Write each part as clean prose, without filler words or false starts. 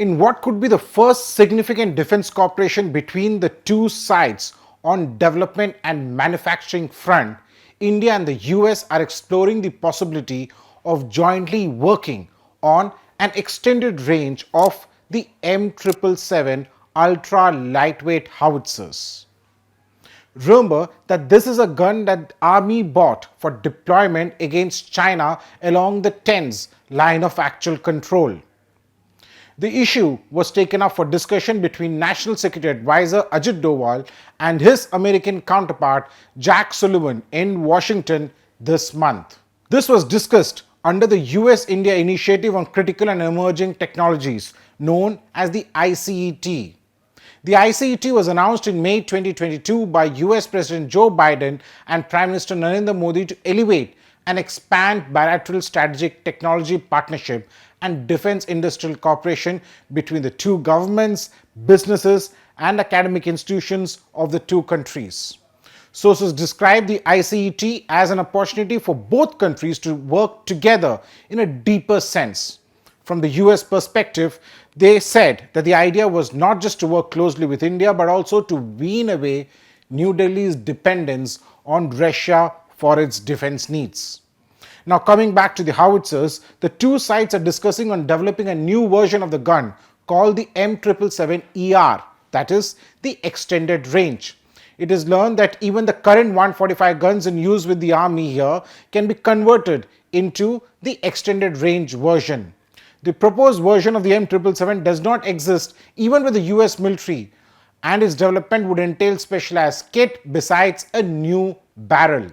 In what could be the first significant defense cooperation between the two sides on development and manufacturing front, India and the US are exploring the possibility of jointly working on an extended range of the M777 ultra lightweight howitzers. Remember that this is a gun that the army bought for deployment against China along the TENS line of actual control. The issue was taken up for discussion between National Security Advisor Ajit Doval and his American counterpart Jack Sullivan in Washington this month. This was discussed under the US-India Initiative on Critical and Emerging Technologies, known as the ICET. The ICET was announced in May 2022 by US President Joe Biden and Prime Minister Narendra Modi to elevate and expand bilateral strategic technology partnership and defense industrial cooperation between the two governments, businesses, and academic institutions of the two countries. Sources describe the ICET as an opportunity for both countries to work together in a deeper sense. From the US perspective, they said that the idea was not just to work closely with India but also to wean away New Delhi's dependence on Russia for its defense needs. Now, coming back to the howitzers, the two sides are discussing on developing a new version of the gun called the M777ER, that is, the extended range. It is learned that even the current 145 guns in use with the army here can be converted into the extended range version. The proposed version of the M777 does not exist even with the US military, and its development would entail specialized kit besides a new barrel.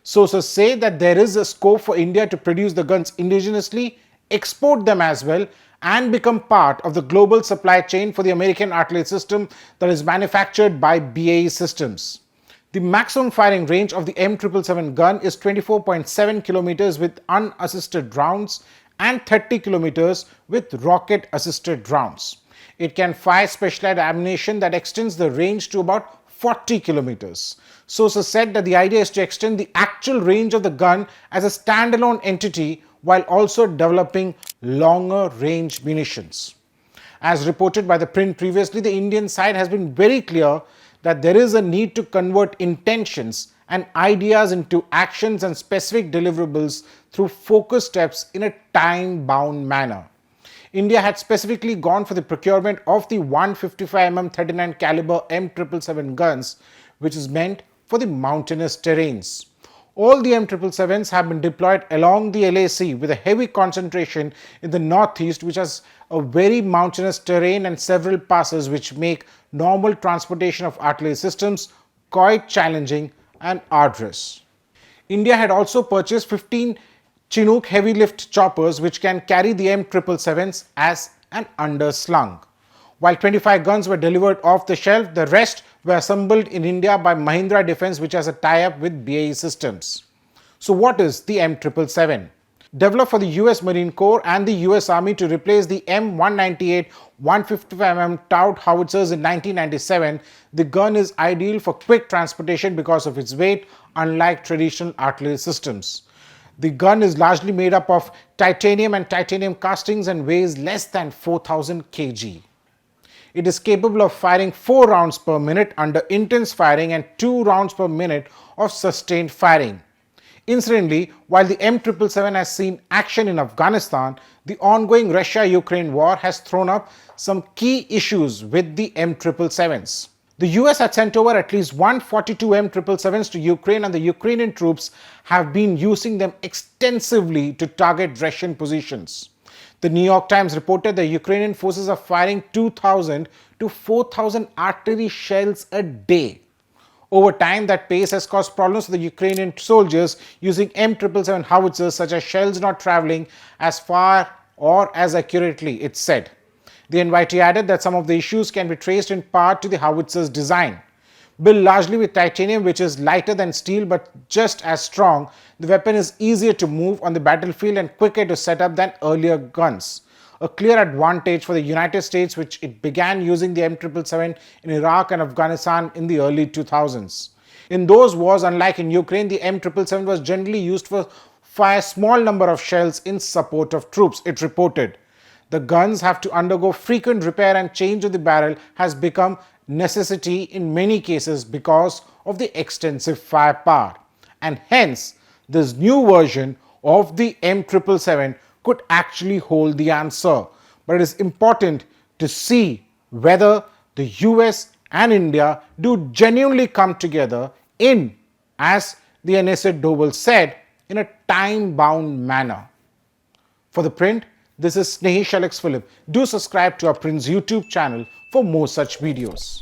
Sources say that there is a scope for India to produce the guns indigenously, export them as well, and become part of the global supply chain for the American artillery system that is manufactured by BAE Systems. The maximum firing range of the M777 gun is 24.7 kilometers with unassisted rounds and 30 kilometers with rocket-assisted rounds. It can fire specialized ammunition that extends the range to about 40 kilometers. Sources said that the idea is to extend the actual range of the gun as a standalone entity while also developing longer range munitions. As reported by ThePrint previously, the Indian side has been very clear that there is a need to convert intentions and ideas into actions and specific deliverables through focused steps in a time-bound manner. India had specifically gone for the procurement of the 155mm 39 caliber M777 guns, which is meant for the mountainous terrains. All the M777s have been deployed along the LAC with a heavy concentration in the northeast, which has a very mountainous terrain and several passes which make normal transportation of artillery systems quite challenging and arduous. India had also purchased 15 Chinook heavy lift choppers which can carry the M777s as an underslung. While 25 guns were delivered off the shelf, the rest were assembled in India by Mahindra Defence, which has a tie-up with BAE Systems. So what is the M777? Developed for the US Marine Corps and the US Army to replace the M198 155mm Taut howitzers in 1997, the gun is ideal for quick transportation because of its weight, unlike traditional artillery systems. The gun is largely made up of titanium and titanium castings and weighs less than 4,000 kg. It is capable of firing 4 rounds per minute under intense firing and 2 rounds per minute of sustained firing. Incidentally, while the M777 has seen action in Afghanistan, the ongoing Russia-Ukraine war has thrown up some key issues with the M777s. The US had sent over at least 142 M777s to Ukraine, and the Ukrainian troops have been using them extensively to target Russian positions. The New York Times reported the Ukrainian forces are firing 2,000 to 4,000 artillery shells a day. Over time, that pace has caused problems for the Ukrainian soldiers using M777 howitzers, such as shells not traveling as far or as accurately, it said. The NYT added that some of the issues can be traced in part to the howitzer's design. Built largely with titanium, which is lighter than steel but just as strong, the weapon is easier to move on the battlefield and quicker to set up than earlier guns. A clear advantage for the United States, which it began using the M777 in Iraq and Afghanistan in the early 2000s. In those wars, unlike in Ukraine, the M777 was generally used to fire small number of shells in support of troops, it reported. The guns have to undergo frequent repair and change of the barrel has become necessity in many cases because of the extensive firepower. And hence, this new version of the M777 could actually hold the answer. But it is important to see whether the US and India do genuinely come together in, as the NSA Doval said, in a time-bound manner. For The Print, this is Snehesh Alex Philip. Do subscribe to our Print's YouTube channel for more such videos.